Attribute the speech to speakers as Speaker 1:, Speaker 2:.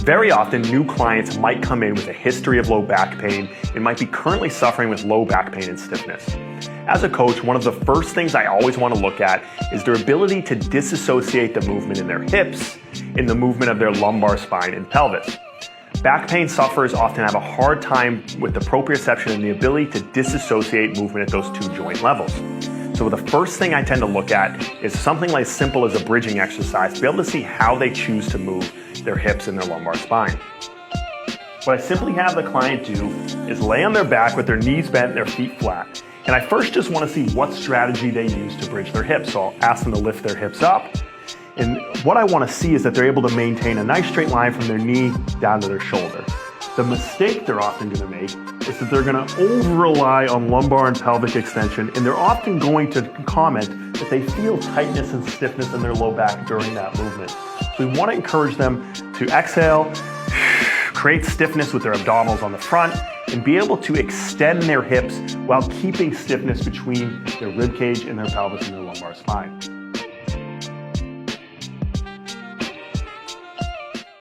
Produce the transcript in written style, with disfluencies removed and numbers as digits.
Speaker 1: Very often, new clients might come in with a history of low back pain and might be currently suffering with low back pain and stiffness. As a coach, one of the first things I always want to look at is their ability to disassociate the movement in their hips in the movement of their lumbar spine and pelvis. Back pain sufferers often have a hard time with the proprioception and the ability to disassociate movement at those two joint levels. So the first thing I tend to look at is something like simple as a bridging exercise to be able to see how they choose to move their hips and their lumbar spine. What I simply have the client do is lay on their back with their knees bent and their feet flat. And I first just want to see what strategy they use to bridge their hips. So I'll ask them to lift their hips up. And what I want to see is that they're able to maintain a nice straight line from their knee down to their shoulder. The mistake they're often going to make is that they're going to over-rely on lumbar and pelvic extension, and they're often going to comment that they feel tightness and stiffness in their low back during that movement. So we want to encourage them to exhale, create stiffness with their abdominals on the front, and be able to extend their hips while keeping stiffness between their rib cage and their pelvis and their lumbar spine.